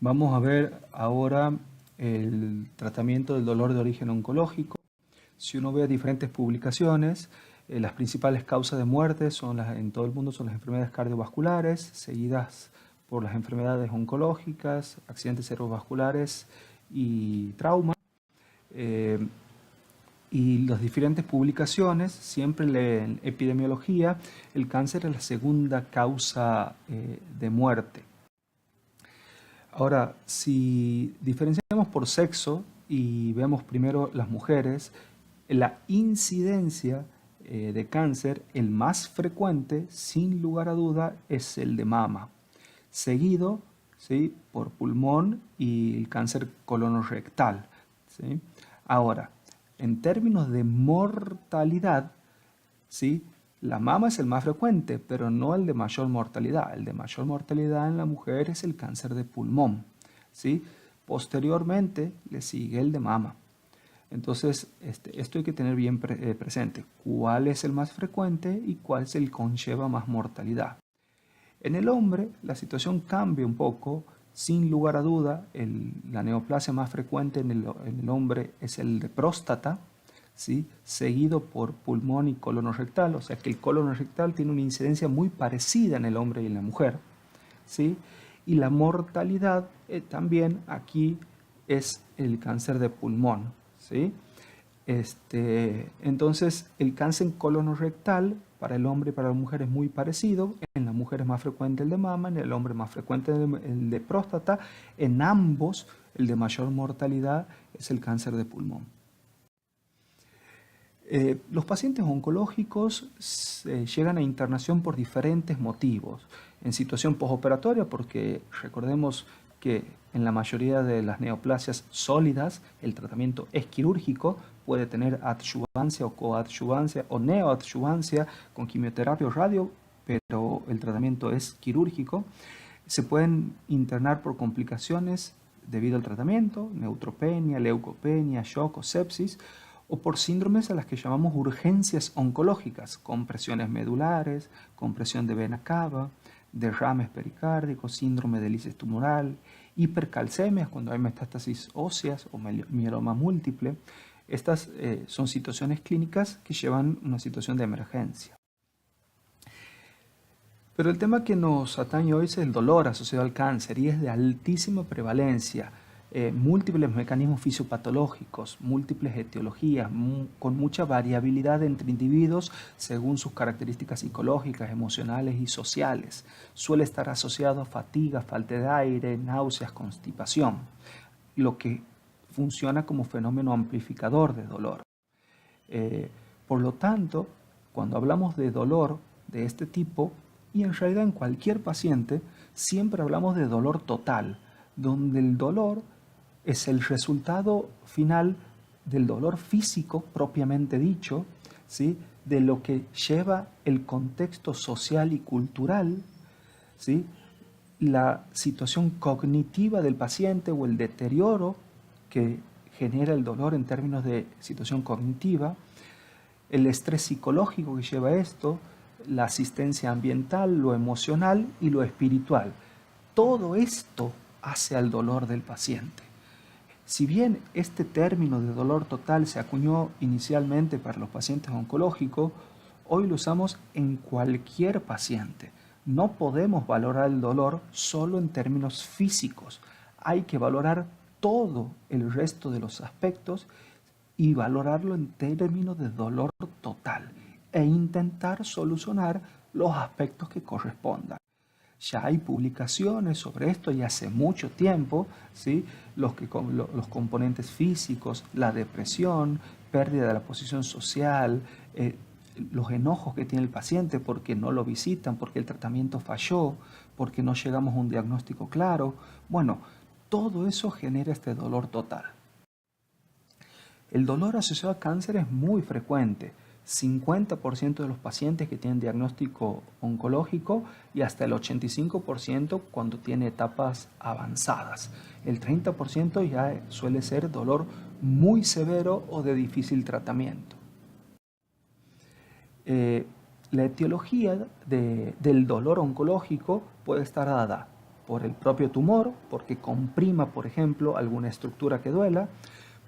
Vamos a ver ahora el tratamiento del dolor de origen oncológico. Si uno ve diferentes publicaciones, las principales causas de muerte en todo el mundo son las enfermedades cardiovasculares, seguidas por las enfermedades oncológicas, accidentes cerebrovasculares y trauma. Y las diferentes publicaciones siempre leen epidemiología, el cáncer es la segunda causa de muerte. Ahora, si diferenciamos por sexo y vemos primero las mujeres, la incidencia de cáncer, el más frecuente, sin lugar a duda, es el de mama, seguido, ¿sí?, por pulmón y el cáncer colorectal, ¿sí? Ahora, en términos de mortalidad, ¿sí?, la mama es el más frecuente, pero no el de mayor mortalidad. El de mayor mortalidad en la mujer es el cáncer de pulmón, ¿sí? Posteriormente le sigue el de mama. Entonces, esto hay que tener bien presente. ¿Cuál es el más frecuente y cuál es el que conlleva más mortalidad? En el hombre, la situación cambia un poco. Sin lugar a duda, la neoplasia más frecuente en el hombre es el de próstata, ¿sí?, seguido por pulmón y colorectal, o sea que el colorectal tiene una incidencia muy parecida en el hombre y en la mujer, ¿sí? Y la mortalidad también aquí es el cáncer de pulmón, ¿sí? Entonces, el cáncer colorectal para el hombre y para la mujer es muy parecido. En la mujer es más frecuente el de mama, en el hombre es más frecuente el de próstata. En ambos, el de mayor mortalidad es el cáncer de pulmón. Los pacientes oncológicos llegan a internación por diferentes motivos. En situación postoperatoria, porque recordemos que en la mayoría de las neoplasias sólidas el tratamiento es quirúrgico, puede tener adyuvancia o coadyuvancia o neoadyuvancia con quimioterapia o radio, pero el tratamiento es quirúrgico. Se pueden internar por complicaciones debido al tratamiento, neutropenia, leucopenia, shock o sepsis, o por síndromes a las que llamamos urgencias oncológicas, compresiones medulares, compresión de vena cava, derrames pericárdicos, síndrome de lisis tumoral, hipercalcemias cuando hay metástasis óseas o mieloma múltiple. Estas son situaciones clínicas que llevan una situación de emergencia. Pero el tema que nos atañe hoy es el dolor asociado al cáncer y es de altísima prevalencia. Múltiples mecanismos fisiopatológicos, múltiples etiologías, con mucha variabilidad entre individuos según sus características psicológicas, emocionales y sociales. Suele estar asociado a fatiga, falta de aire, náuseas, constipación, lo que funciona como fenómeno amplificador de dolor. Por lo tanto, cuando hablamos de dolor de este tipo, y en realidad en cualquier paciente, siempre hablamos de dolor total, donde el dolor es el resultado final del dolor físico propiamente dicho, ¿sí?, de lo que lleva el contexto social y cultural, ¿sí?, la situación cognitiva del paciente o el deterioro que genera el dolor en términos de situación cognitiva, el estrés psicológico que lleva esto, la asistencia ambiental, lo emocional y lo espiritual. Todo esto hace al dolor del paciente. Si bien este término de dolor total se acuñó inicialmente para los pacientes oncológicos, hoy lo usamos en cualquier paciente. No podemos valorar el dolor solo en términos físicos. Hay que valorar todo el resto de los aspectos y valorarlo en términos de dolor total e intentar solucionar los aspectos que correspondan. Ya hay publicaciones sobre esto y hace mucho tiempo, ¿sí?, los componentes físicos, la depresión, pérdida de la posición social, los enojos que tiene el paciente porque no lo visitan, porque el tratamiento falló, porque no llegamos a un diagnóstico claro. Bueno, todo eso genera este dolor total. El dolor asociado a cáncer es muy frecuente. 50% de los pacientes que tienen diagnóstico oncológico y hasta el 85% cuando tiene etapas avanzadas. El 30% ya suele ser dolor muy severo o de difícil tratamiento. La etiología del dolor oncológico puede estar dada por el propio tumor, porque comprima, por ejemplo, alguna estructura que duela,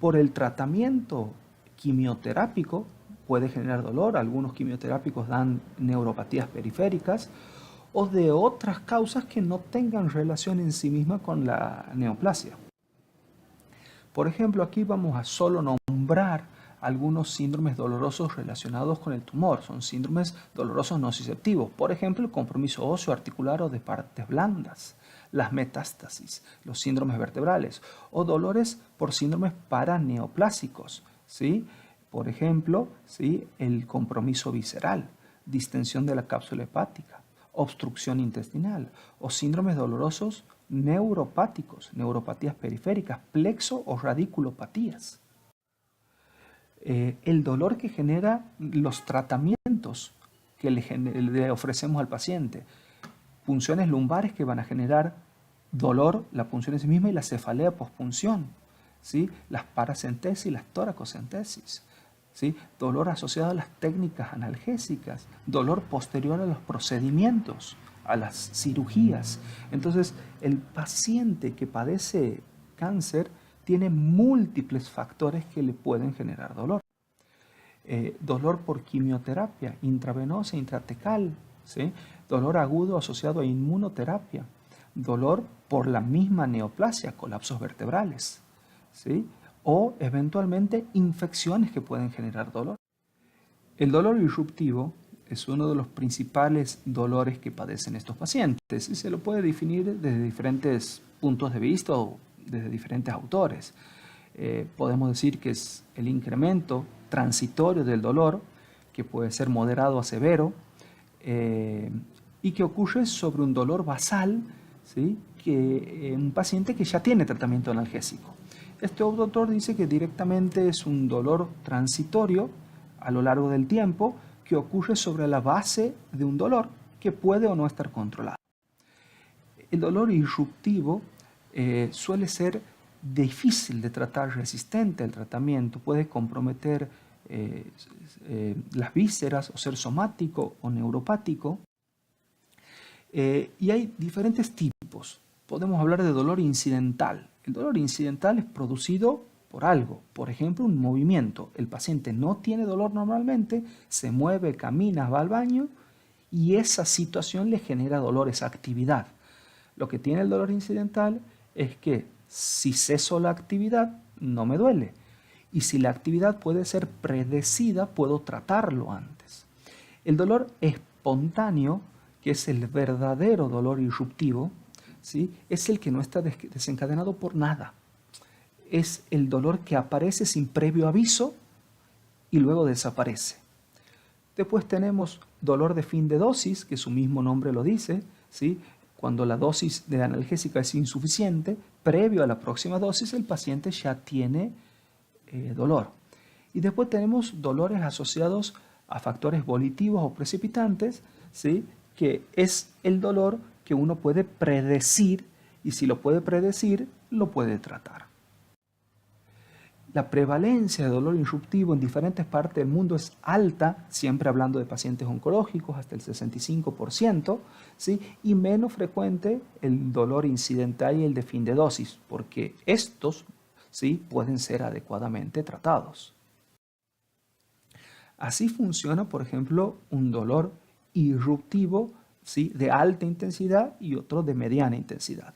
por el tratamiento quimioterápico, puede generar dolor, algunos quimioterápicos dan neuropatías periféricas, o de otras causas que no tengan relación en sí misma con la neoplasia. Por ejemplo, aquí vamos a solo nombrar algunos síndromes dolorosos relacionados con el tumor. Son síndromes dolorosos nociceptivos. Por ejemplo, el compromiso óseo articular o de partes blandas, las metástasis, los síndromes vertebrales o dolores por síndromes paraneoplásicos, ¿sí? Por ejemplo, ¿sí? El compromiso visceral, distensión de la cápsula hepática, obstrucción intestinal o síndromes dolorosos neuropáticos, neuropatías periféricas, plexo o radiculopatías. El dolor que genera los tratamientos que le ofrecemos al paciente, punciones lumbares que van a generar dolor, la punción en sí misma y la cefalea pospunción, ¿sí? Las paracentesis y las toracocentesis, ¿sí? Dolor asociado a las técnicas analgésicas, dolor posterior a los procedimientos, a las cirugías. Entonces, el paciente que padece cáncer tiene múltiples factores que le pueden generar dolor. Dolor por quimioterapia intravenosa, intratecal, ¿sí? Dolor agudo asociado a inmunoterapia, dolor por la misma neoplasia, colapsos vertebrales, ¿sí? O eventualmente infecciones que pueden generar dolor. El dolor irruptivo es uno de los principales dolores que padecen estos pacientes y se lo puede definir desde diferentes puntos de vista o desde diferentes autores. Podemos decir que es el incremento transitorio del dolor, que puede ser moderado a severo, y que ocurre sobre un dolor basal, ¿sí? Que un paciente que ya tiene tratamiento analgésico. Este autor dice que directamente es un dolor transitorio a lo largo del tiempo que ocurre sobre la base de un dolor que puede o no estar controlado. El dolor irruptivo suele ser difícil de tratar, resistente al tratamiento, puede comprometer las vísceras o ser somático o neuropático. Y hay diferentes tipos. Podemos hablar de dolor incidental. El dolor incidental es producido por algo, por ejemplo, un movimiento. El paciente no tiene dolor normalmente, se mueve, camina, va al baño y esa situación le genera dolor, esa actividad. Lo que tiene el dolor incidental es que si ceso la actividad, no me duele. Y si la actividad puede ser predecida, puedo tratarlo antes. El dolor espontáneo, que es el verdadero dolor irruptivo, ¿sí? Es el que no está desencadenado por nada. Es el dolor que aparece sin previo aviso y luego desaparece. Después tenemos dolor de fin de dosis, que su mismo nombre lo dice, ¿sí? Cuando la dosis de analgésica es insuficiente, previo a la próxima dosis el paciente ya tiene dolor. Y después tenemos dolores asociados a factores volitivos o precipitantes, ¿sí? Que es el dolor que uno puede predecir y si lo puede predecir, lo puede tratar. La prevalencia de dolor irruptivo en diferentes partes del mundo es alta, siempre hablando de pacientes oncológicos, hasta el 65%, ¿sí? Y menos frecuente el dolor incidental y el de fin de dosis, porque estos, ¿sí? Pueden ser adecuadamente tratados. Así funciona, por ejemplo, un dolor irruptivo, ¿sí? De alta intensidad y otro de mediana intensidad,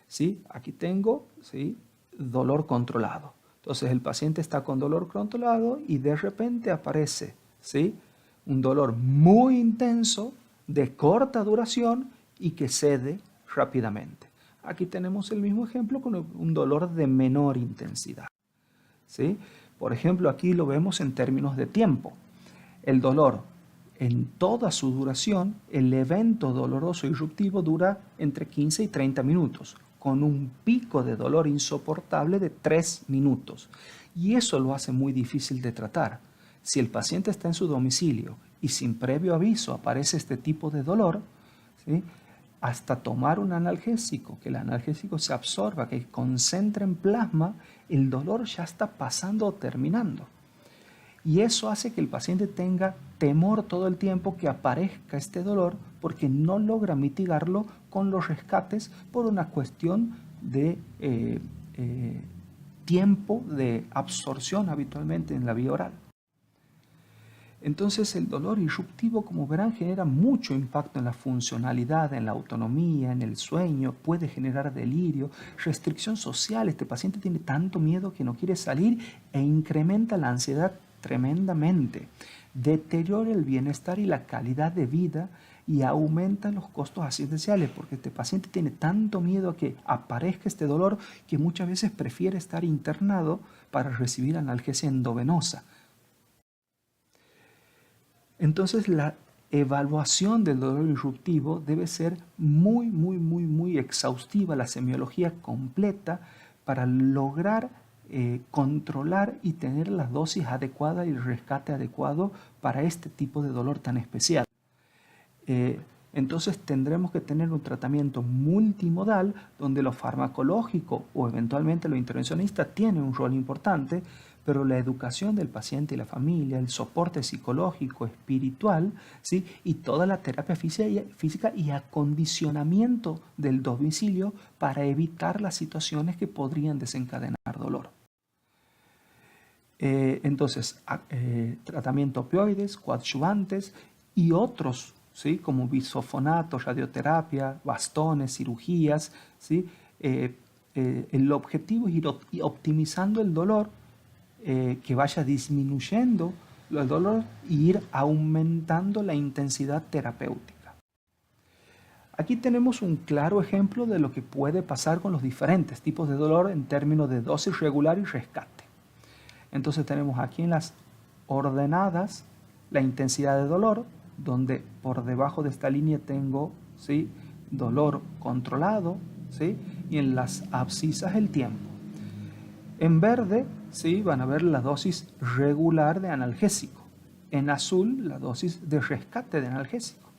¿sí? Aquí tengo, ¿sí? Dolor controlado. Entonces el paciente está con dolor controlado y de repente aparece, ¿sí? Un dolor muy intenso, de corta duración y que cede rápidamente. Aquí tenemos el mismo ejemplo con un dolor de menor intensidad, ¿sí? Por ejemplo, aquí lo vemos en términos de tiempo. El dolor, en toda su duración, el evento doloroso irruptivo dura entre 15 y 30 minutos, con un pico de dolor insoportable de 3 minutos. Y eso lo hace muy difícil de tratar. Si el paciente está en su domicilio y sin previo aviso aparece este tipo de dolor, ¿sí? Hasta tomar un analgésico, que el analgésico se absorba, que concentre en plasma, el dolor ya está pasando o terminando. Y eso hace que el paciente tenga temor todo el tiempo que aparezca este dolor porque no logra mitigarlo con los rescates por una cuestión de tiempo de absorción habitualmente en la vía oral. Entonces el dolor irruptivo, como verán, genera mucho impacto en la funcionalidad, en la autonomía, en el sueño, puede generar delirio, restricción social. Este paciente tiene tanto miedo que no quiere salir e incrementa la ansiedad tremendamente. Deteriora el bienestar y la calidad de vida y aumenta los costos asistenciales porque este paciente tiene tanto miedo a que aparezca este dolor que muchas veces prefiere estar internado para recibir analgesia endovenosa. Entonces la evaluación del dolor irruptivo debe ser muy exhaustiva, la semiología completa para lograr controlar y tener las dosis adecuadas y el rescate adecuado para este tipo de dolor tan especial. Entonces tendremos que tener un tratamiento multimodal donde lo farmacológico o eventualmente lo intervencionista tiene un rol importante, pero la educación del paciente y la familia, el soporte psicológico, espiritual, ¿sí? Y toda la terapia física y acondicionamiento del domicilio para evitar las situaciones que podrían desencadenar dolor. Entonces, tratamiento opioides, coadyuvantes y otros, ¿sí? Como bisofonato, radioterapia, bastones, cirugías, ¿sí? El objetivo es ir optimizando el dolor, que vaya disminuyendo el dolor e ir aumentando la intensidad terapéutica. Aquí tenemos un claro ejemplo de lo que puede pasar con los diferentes tipos de dolor en términos de dosis regular y rescate. Entonces tenemos aquí en las ordenadas la intensidad de dolor, donde por debajo de esta línea tengo, ¿sí?, dolor controlado, ¿sí?, y en las abscisas el tiempo. En verde, ¿sí?, van a ver la dosis regular de analgésico. En azul, la dosis de rescate de analgésico.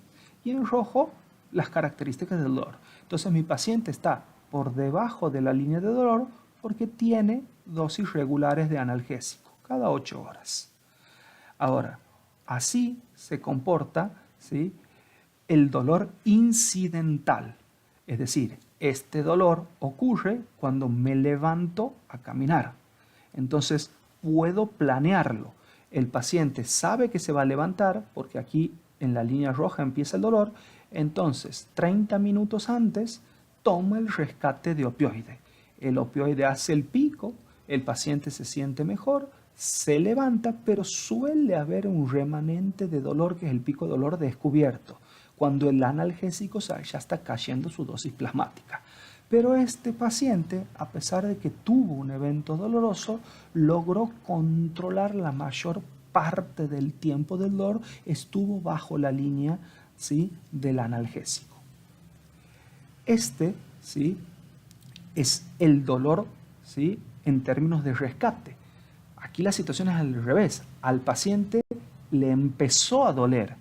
Y en rojo, las características del dolor. Entonces mi paciente está por debajo de la línea de dolor porque tiene dosis regulares de analgésico cada 8 horas. Ahora, así se comporta, ¿sí?, el dolor incidental. Es decir, este dolor ocurre cuando me levanto a caminar. Entonces, puedo planearlo. El paciente sabe que se va a levantar porque aquí en la línea roja empieza el dolor. Entonces, 30 minutos antes, toma el rescate de opioide. El opioide hace el pico, el paciente se siente mejor, se levanta, pero suele haber un remanente de dolor que es el pico de dolor descubierto, cuando el analgésico ya está cayendo su dosis plasmática. Pero este paciente, a pesar de que tuvo un evento doloroso, logró controlar la mayor parte del tiempo del dolor, estuvo bajo la línea, ¿sí?, del analgésico. ¿Sí?, es el dolor, ¿sí?, en términos de rescate. Aquí la situación es al revés. Al paciente le empezó a doler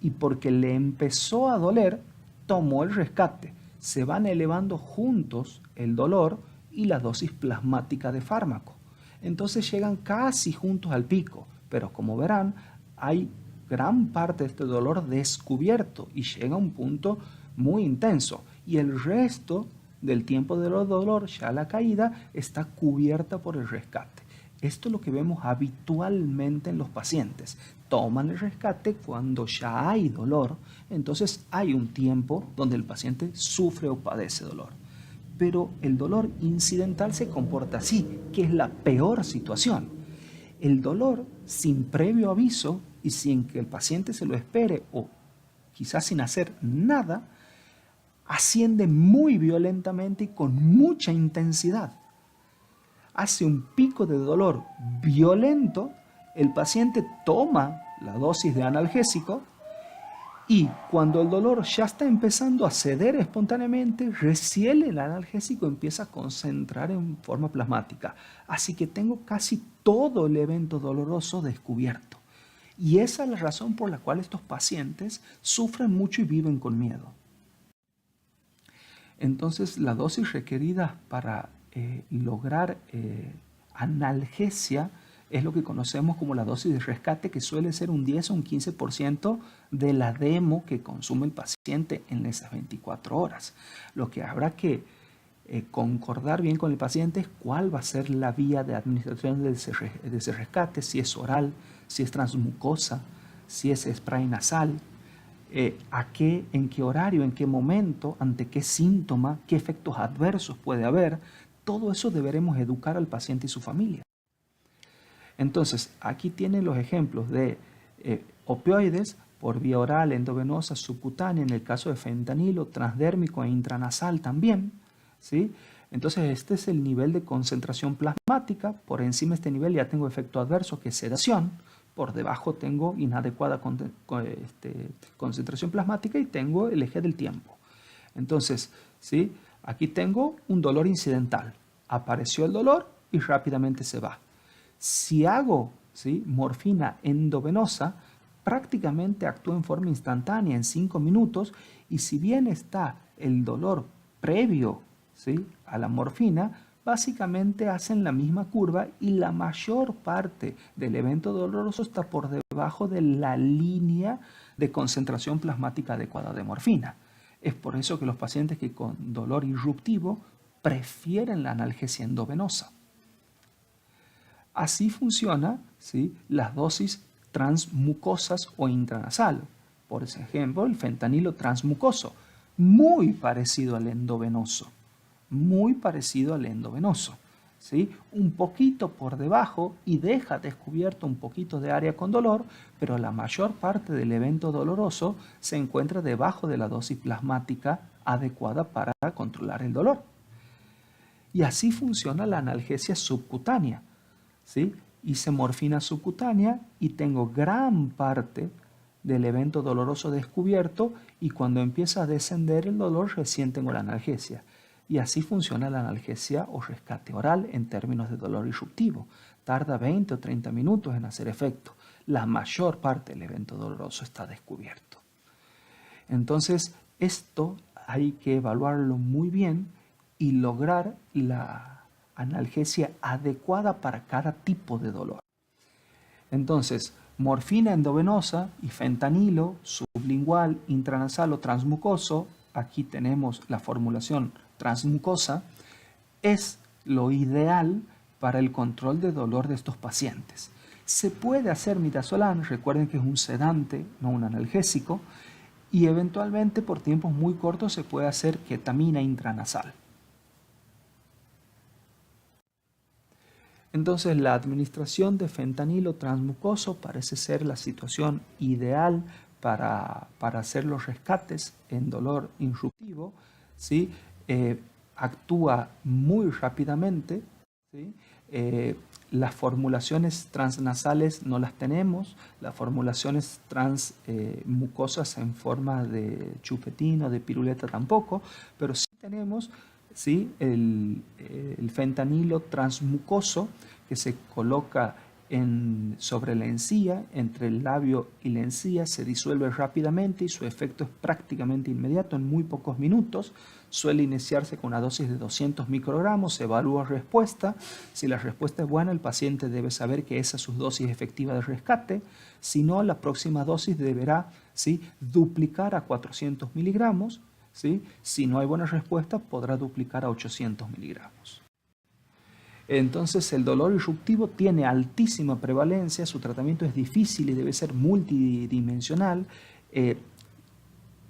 y porque le empezó a doler, tomó el rescate. Se van elevando juntos el dolor y la dosis plasmática de fármaco. Entonces llegan casi juntos al pico, pero como verán, hay gran parte de este dolor descubierto y llega a un punto muy intenso. Y el resto del tiempo del dolor, ya la caída, está cubierta por el rescate. Esto es lo que vemos habitualmente en los pacientes. Toman el rescate cuando ya hay dolor, entonces hay un tiempo donde el paciente sufre o padece dolor. Pero el dolor incidental se comporta así, que es la peor situación. El dolor sin previo aviso y sin que el paciente se lo espere o quizás sin hacer nada, asciende muy violentamente y con mucha intensidad. Hace un pico de dolor violento, el paciente toma la dosis de analgésico y cuando el dolor ya está empezando a ceder espontáneamente, recién el analgésico empieza a concentrar en forma plasmática. Así que tengo casi todo el evento doloroso descubierto. Y esa es la razón por la cual estos pacientes sufren mucho y viven con miedo. Entonces, la dosis requerida para lograr analgesia es lo que conocemos como la dosis de rescate, que suele ser un 10 o un 15% de la demo que consume el paciente en esas 24 horas. Lo que habrá que concordar bien con el paciente es cuál va a ser la vía de administración de ese rescate, si es oral, si es transmucosa, si es spray nasal, en qué horario, en qué momento, ante qué síntoma, qué efectos adversos puede haber. Todo eso deberemos educar al paciente y su familia. Entonces, aquí tienen los ejemplos de opioides por vía oral, endovenosa, subcutánea, en el caso de fentanilo, transdérmico e intranasal también, ¿sí? Entonces, este es el nivel de concentración plasmática. Por encima de este nivel ya tengo efecto adverso, que es sedación. Por debajo tengo inadecuada concentración plasmática y tengo el eje del tiempo. Entonces, ¿sí? Aquí tengo un dolor incidental. Apareció el dolor y rápidamente se va. Si hago, ¿sí?, morfina endovenosa, prácticamente actúa en forma instantánea, en 5 minutos, y si bien está el dolor previo, ¿sí?, a la morfina, básicamente hacen la misma curva y la mayor parte del evento doloroso está por debajo de la línea de concentración plasmática adecuada de morfina. Es por eso que los pacientes que con dolor irruptivo prefieren la analgesia endovenosa. Así funciona, ¿sí?, las dosis transmucosas o intranasal. Por ejemplo, el fentanilo transmucoso, muy parecido al endovenoso. Muy parecido al endovenoso, ¿sí? Un poquito por debajo y deja descubierto un poquito de área con dolor, pero la mayor parte del evento doloroso se encuentra debajo de la dosis plasmática adecuada para controlar el dolor. Y así funciona la analgesia subcutánea, ¿sí? Hice morfina subcutánea y tengo gran parte del evento doloroso descubierto, y cuando empieza a descender el dolor recién tengo la analgesia. Y así funciona la analgesia o rescate oral en términos de dolor irruptivo. Tarda 20 o 30 minutos en hacer efecto. La mayor parte del evento doloroso está descubierto. Entonces, esto hay que evaluarlo muy bien y lograr la analgesia adecuada para cada tipo de dolor. Entonces, morfina endovenosa y fentanilo sublingual, intranasal o transmucoso, aquí tenemos la formulación transmucosa, es lo ideal para el control de dolor de estos pacientes. Se puede hacer midazolam, recuerden que es un sedante, no un analgésico, y eventualmente por tiempos muy cortos se puede hacer ketamina intranasal. Entonces, la administración de fentanilo transmucoso parece ser la situación ideal para hacer los rescates en dolor irruptivo, ¿sí? Actúa muy rápidamente, ¿sí? Las formulaciones transnasales no las tenemos, las formulaciones transmucosas en forma de chupetín o de piruleta tampoco, pero sí tenemos, ¿sí?, el fentanilo transmucoso, que se coloca sobre la encía, entre el labio y la encía, se disuelve rápidamente y su efecto es prácticamente inmediato, en muy pocos minutos. Suele iniciarse con una dosis de 200 microgramos, se evalúa respuesta. Si la respuesta es buena, el paciente debe saber que esa es su dosis efectiva de rescate. Si no, la próxima dosis deberá, ¿sí?, duplicar a 400 miligramos. ¿Sí? Si no hay buena respuesta, podrá duplicar a 800 miligramos. Entonces, el dolor irruptivo tiene altísima prevalencia, su tratamiento es difícil y debe ser multidimensional,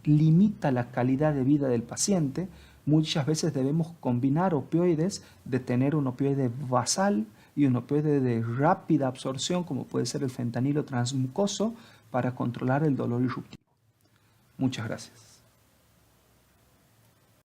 limita la calidad de vida del paciente. Muchas veces debemos combinar opioides, de tener un opioide basal y un opioide de rápida absorción, como puede ser el fentanilo transmucoso, para controlar el dolor irruptivo. Muchas gracias.